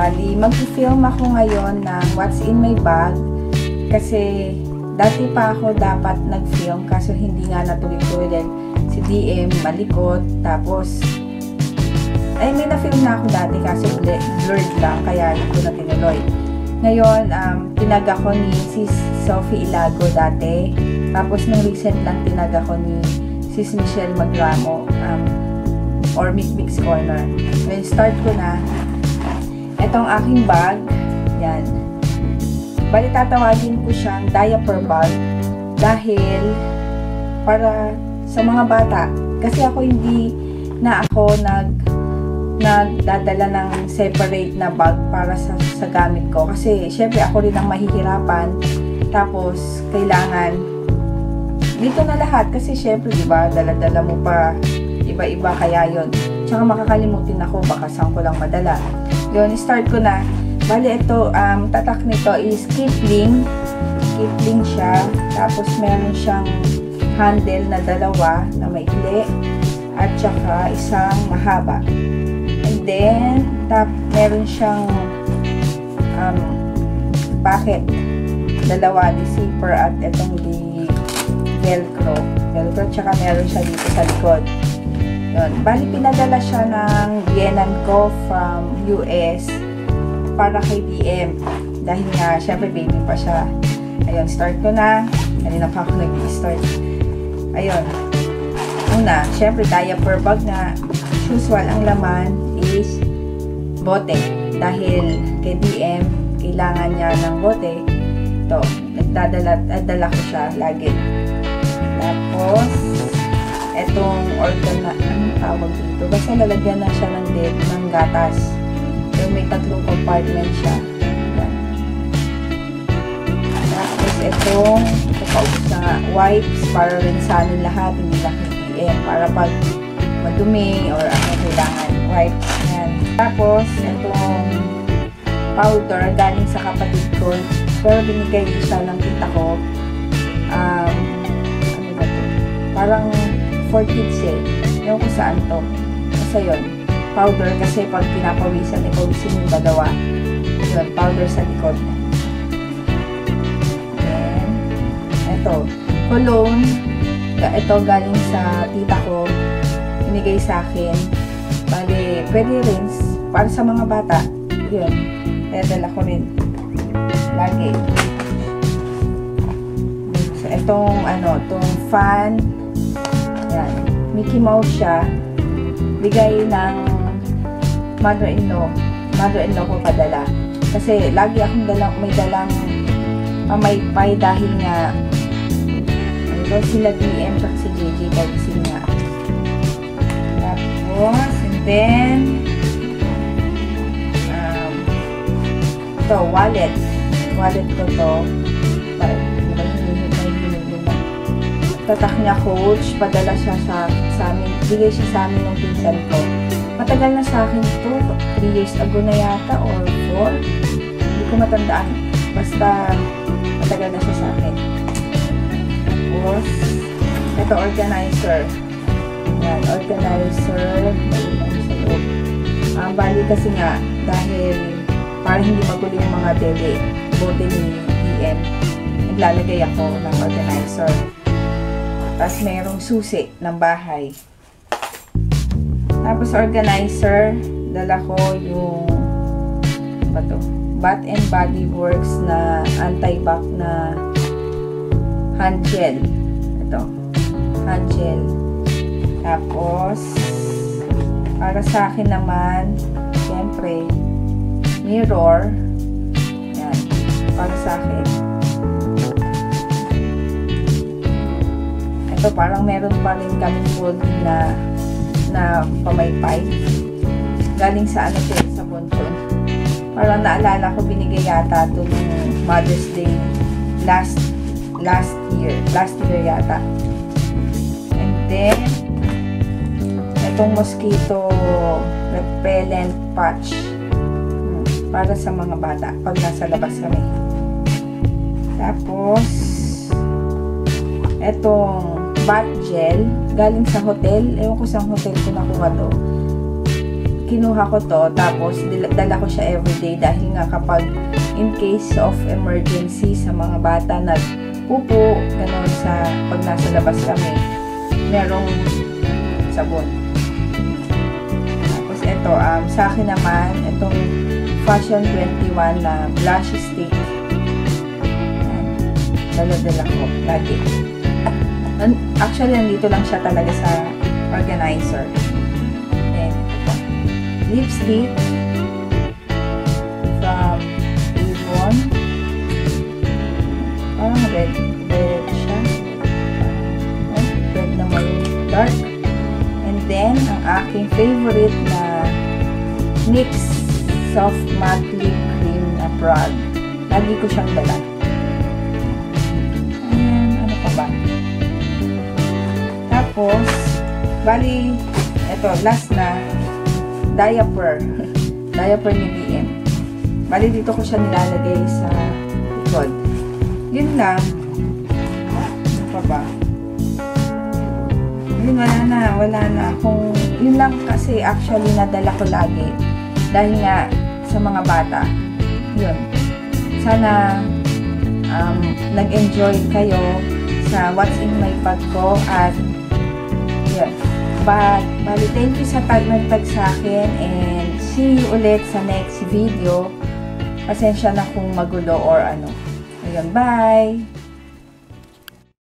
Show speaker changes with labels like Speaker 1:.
Speaker 1: Bali, mag-film ako ngayon ng what's in my bag. Kasi, dati pa ako dapat nag-film kaso hindi nga natuloy-tuloy din. Si DM, malikot. Tapos, ay may na-film na ako dati kaso blurred lang. Kaya hindi ko na tinuloy. Ngayon, tinag ako ni Sis Sophie Ilago dati. Tapos, nung recent lang tinag ako ni Sis Michelle Magramo. Or Mix Corner. Ngayon, start ko na. Itong aking bag. Yan. Bali, tatawagin ko siyang diaper bag. Dahil, para sa mga bata. Kasi ako hindi na ako nagdadala ng separate na bag para sa gamit ko. Kasi, syempre, ako rin ang mahihirapan. Tapos, kailangan dito na lahat. Kasi, syempre, diba, dala-dala mo pa iba-iba kaya yun. Tsaka makakalimutin ako, baka saan ko lang madala. Yun, start ko na. Bali, ito, tatak nito is Kipling. Kipling siya. Tapos, meron siyang handle na dalawa na maikli. At tsaka, isang mahaba. And then, meron siyang pocket. Dalawa, di zipper at itong di velcro. Velcro, tsaka meron siya dito sa likod. Yun. Bali, pinadala siya ng biyenan ko from US para kay DM. Dahil nga, syempre, baby pa siya. Ayun, start ko na. Kanina pa ako nag-start. Ayun. Una, syempre, diaper bag na usual ang laman is bote. Dahil kay DM, kailangan niya ng bote. Ito, nagdadala ko siya lagi. Tapos, etong anong tawag dito? Basta lalagyan na siya ng gatas. So, may tatlong compartment siya. Yan. Tapos, etong paubos na nga, wipes para rin sa amin lahat, hindi lang KTM. Para pag madumi or ano kailangan, wipes. Yan. Tapos, etong powder galing sa kapatid ko. Pero binigay siya ng tita ko. Ano ba ito? Parang for kids eh. Ewan ko saan to. Basta yun. Powder kasi pag pinapawisan, ipawisin yung dalawa. Yun, powder sa likod. Then, eto. Cologne. Ito galing sa tita ko. Binigay sa akin. Bali, pwede rin para sa mga bata. Yun. Kaya dala ko rin. Lagi. So, itong fan. Yan. Mickey Mouse siya. Bigay ng mother-in-law. Mother-in-law ko padala. Kasi lagi akong may dalang pamaypay dahil nga sila DM at si JJ kasi nga. Tapos, and then ito, wallet. Wallet ko to. Tatak niya Coach, padala siya sa amin, bigay siya sa amin ng pinsan ko. Matagal na sa akin ito, 3 years ago na yata or 4. Hindi ko matandaan. Basta matagal na siya sa akin. Tapos, ito organizer. Yan, organizer. Bali kasi nga, dahil para hindi magulo yung mga bote ni DM, naglalagay ako ng organizer. Tapos, mayroong susi ng bahay. Tapos, organizer. Dala ko yung Bath and Body Works na anti-bac na hand gel. Ito. Hand gel. Tapos, para sa akin naman, siyempre, mirror. Yan. Para sa akin. Parang meron pa rin kaming folding na pamaypay. Galing sa sa Ponchon. Parang naalala ko, binigay yata ito ng Mother's Day last year yata. And then, itong mosquito repellent patch. Para sa mga bata pag nasa labas kami. Tapos, etong bath gel galing sa hotel. Ewan ko sa hotel ko nakuha to. kinuha ko to, tapos dala ko siya everyday dahil nga kapag in case of emergency sa mga bata nagpupo, ganun sa pag nasa labas kami, merong sabon. Tapos ito, sa akin naman, itong Fashion 21 na blush stick. Dala-dala ko lagi. Actually, nandito lang siya talaga sa organizer. Then, ito po. Lipstick from Avon. Parang red siya. Red na may dark. And then, ang aking favorite na NYX Soft Matte Lip Cream na Prada. Lagi ko siyang dala. Ano pa ba? Tapos, bali, ito, last na, diaper. Diaper ni BM. Bali, dito ko siya nilalagay sa likod. Yun lang. Ano pa ba? Yun, wala na akong, yun lang kasi actually nadala ko lagi. Dahil nga, sa mga bata. Yun. Sana, nag-enjoy kayo sa what's in my bag ko at yun. Bali, thank you sa nagtag sa akin and see you ulit sa next video. Pasensya na kung magulo or ano. Ayun, bye!